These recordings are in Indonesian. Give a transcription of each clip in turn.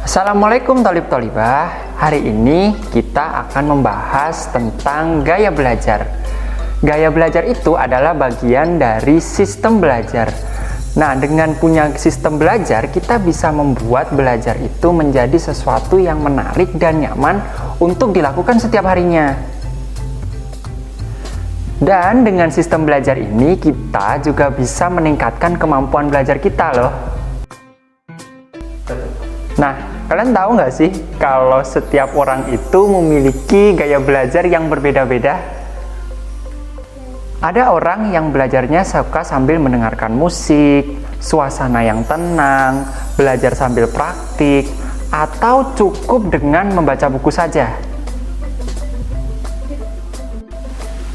Assalamualaikum Thalib-Thalibah. Hari ini kita akan membahas tentang gaya belajar. Gaya belajar itu adalah bagian dari sistem belajar. Nah, dengan punya sistem belajar, kita bisa membuat belajar itu menjadi sesuatu yang menarik dan nyaman untuk dilakukan setiap harinya. Dan dengan sistem belajar ini, kita juga bisa meningkatkan kemampuan belajar kita loh. Nah, kalian tahu nggak sih kalau setiap orang itu memiliki gaya belajar yang berbeda-beda? Ada orang yang belajarnya suka sambil mendengarkan musik, suasana yang tenang, belajar sambil praktik, atau cukup dengan membaca buku saja.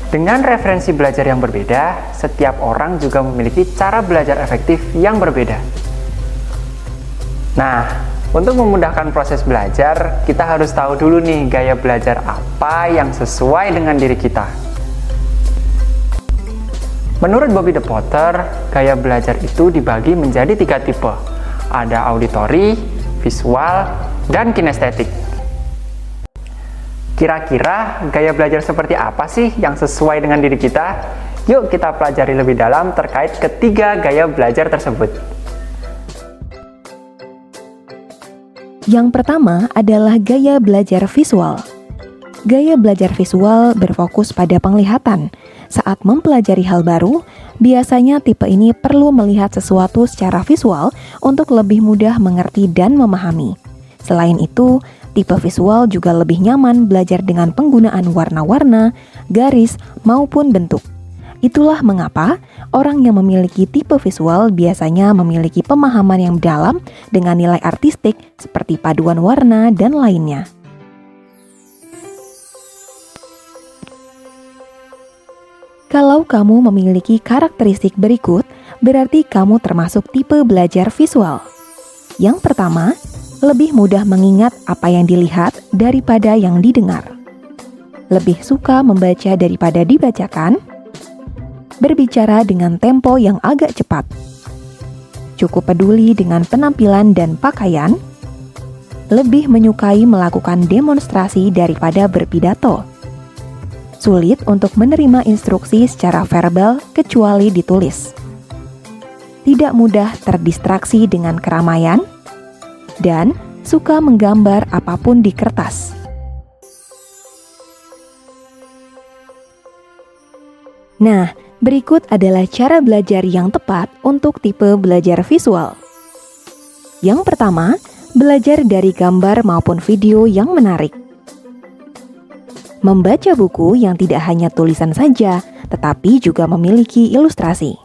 Dengan referensi belajar yang berbeda, setiap orang juga memiliki cara belajar efektif yang berbeda. Nah, untuk memudahkan proses belajar, kita harus tahu dulu nih gaya belajar apa yang sesuai dengan diri kita. Menurut Bobby the Potter, gaya belajar itu dibagi menjadi 3 tipe. Ada auditory, visual, dan kinestetik. Kira-kira gaya belajar seperti apa sih yang sesuai dengan diri kita? Yuk kita pelajari lebih dalam terkait ketiga gaya belajar tersebut. Yang pertama adalah gaya belajar visual. Gaya belajar visual berfokus pada penglihatan. Saat mempelajari hal baru, biasanya tipe ini perlu melihat sesuatu secara visual untuk lebih mudah mengerti dan memahami. Selain itu, tipe visual juga lebih nyaman belajar dengan penggunaan warna-warna, garis, maupun bentuk. Itulah mengapa orang yang memiliki tipe visual biasanya memiliki pemahaman yang dalam dengan nilai artistik seperti paduan warna dan lainnya. Kalau kamu memiliki karakteristik berikut, berarti kamu termasuk tipe belajar visual. Yang pertama, lebih mudah mengingat apa yang dilihat daripada yang didengar. Lebih suka membaca daripada dibacakan. Berbicara dengan tempo yang agak cepat. Cukup peduli dengan penampilan dan pakaian. Lebih menyukai melakukan demonstrasi daripada berpidato. Sulit untuk menerima instruksi secara verbal kecuali ditulis. Tidak mudah terdistraksi dengan keramaian. Dan suka menggambar apapun di kertas. Nah, berikut adalah cara belajar yang tepat untuk tipe belajar visual. Yang pertama, belajar dari gambar maupun video yang menarik. Membaca buku yang tidak hanya tulisan saja, tetapi juga memiliki ilustrasi.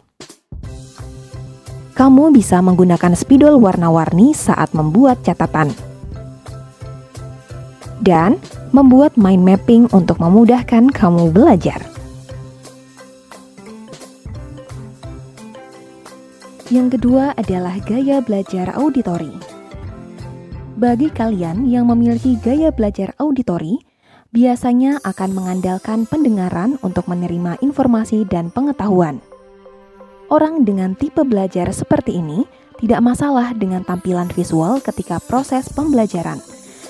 Kamu bisa menggunakan spidol warna-warni saat membuat catatan. Dan membuat mind mapping untuk memudahkan kamu belajar. Yang kedua adalah gaya belajar auditori. Bagi kalian yang memiliki gaya belajar auditori, biasanya akan mengandalkan pendengaran untuk menerima informasi dan pengetahuan. Orang dengan tipe belajar seperti ini tidak masalah dengan tampilan visual ketika proses pembelajaran.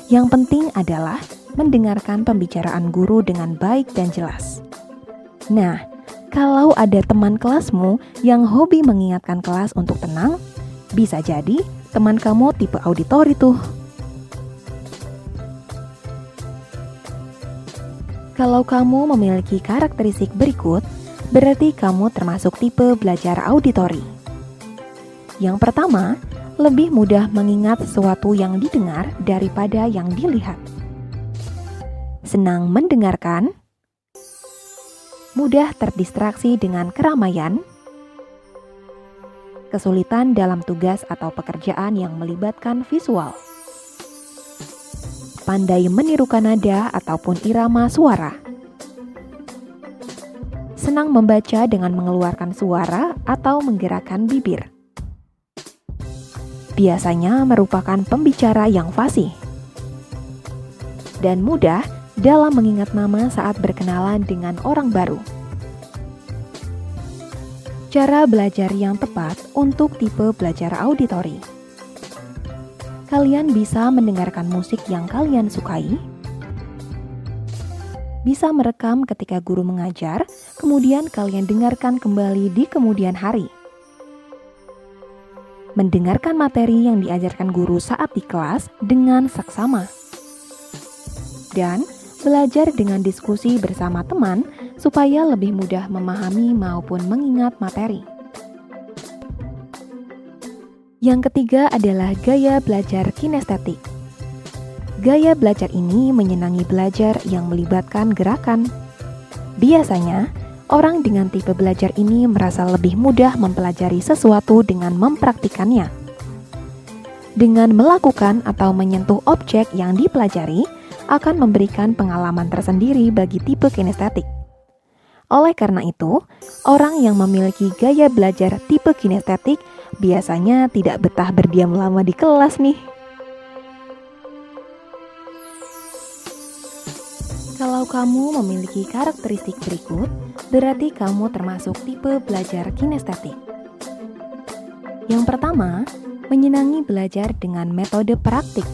Yang penting adalah mendengarkan pembicaraan guru dengan baik dan jelas. Nah, kalau ada teman kelasmu yang hobi mengingatkan kelas untuk tenang, bisa jadi teman kamu tipe auditori tuh. Kalau kamu memiliki karakteristik berikut, berarti kamu termasuk tipe belajar auditori. Yang pertama, lebih mudah mengingat sesuatu yang didengar daripada yang dilihat. Senang mendengarkan, mudah terdistraksi dengan keramaian, kesulitan dalam tugas atau pekerjaan yang melibatkan visual, pandai menirukan nada ataupun irama suara, senang membaca dengan mengeluarkan suara atau menggerakkan bibir. Biasanya merupakan pembicara yang fasih. Dan mudah dalam mengingat nama saat berkenalan dengan orang baru. Cara belajar yang tepat untuk tipe belajar auditori. Kalian bisa mendengarkan musik yang kalian sukai, bisa merekam ketika guru mengajar, kemudian kalian dengarkan kembali di kemudian hari. Mendengarkan materi yang diajarkan guru saat di kelas dengan seksama. Dan belajar dengan diskusi bersama teman supaya lebih mudah memahami maupun mengingat materi. Yang ketiga adalah gaya belajar kinestetik. Gaya belajar ini menyenangi belajar yang melibatkan gerakan. Biasanya, orang dengan tipe belajar ini merasa lebih mudah mempelajari sesuatu dengan mempraktikannya. Dengan melakukan atau menyentuh objek yang dipelajari, akan memberikan pengalaman tersendiri bagi tipe kinestetik. Oleh karena itu, orang yang memiliki gaya belajar tipe kinestetik biasanya tidak betah berdiam lama di kelas nih. Kalau kamu memiliki karakteristik berikut, berarti kamu termasuk tipe belajar kinestetik. Yang pertama, menyenangi belajar dengan metode praktik.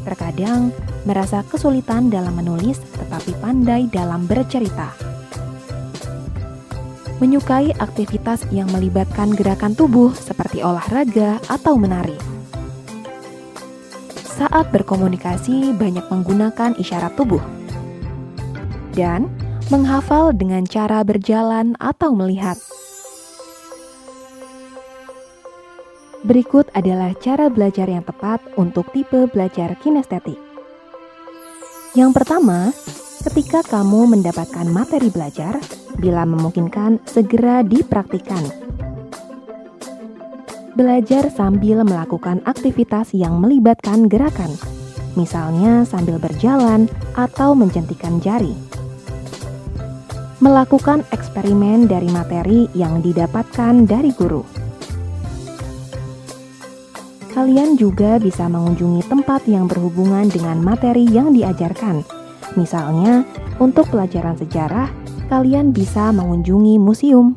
Terkadang merasa kesulitan dalam menulis tetapi pandai dalam bercerita. Menyukai aktivitas yang melibatkan gerakan tubuh seperti olahraga atau menari. Saat berkomunikasi banyak menggunakan isyarat tubuh. Dan menghafal dengan cara berjalan atau melihat. Berikut adalah cara belajar yang tepat untuk tipe belajar kinestetik. Yang pertama, ketika kamu mendapatkan materi belajar, bila memungkinkan segera dipraktikkan. Belajar sambil melakukan aktivitas yang melibatkan gerakan, misalnya sambil berjalan atau menjentikan jari. Melakukan eksperimen dari materi yang didapatkan dari guru. Kalian juga bisa mengunjungi tempat yang berhubungan dengan materi yang diajarkan. Misalnya, untuk pelajaran sejarah, kalian bisa mengunjungi museum.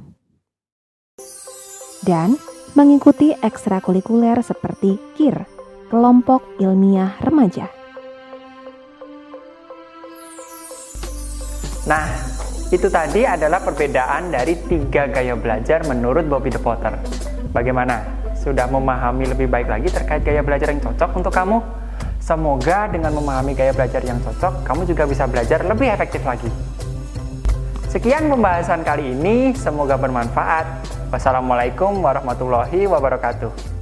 Dan mengikuti ekstrakurikuler seperti KIR, Kelompok Ilmiah Remaja. Nah, itu tadi adalah perbedaan dari 3 gaya belajar menurut Bobby the Potter. Bagaimana? Sudah memahami lebih baik lagi terkait gaya belajar yang cocok untuk kamu? Semoga dengan memahami gaya belajar yang cocok, kamu juga bisa belajar lebih efektif lagi. Sekian pembahasan kali ini, semoga bermanfaat. Wassalamualaikum warahmatullahi wabarakatuh.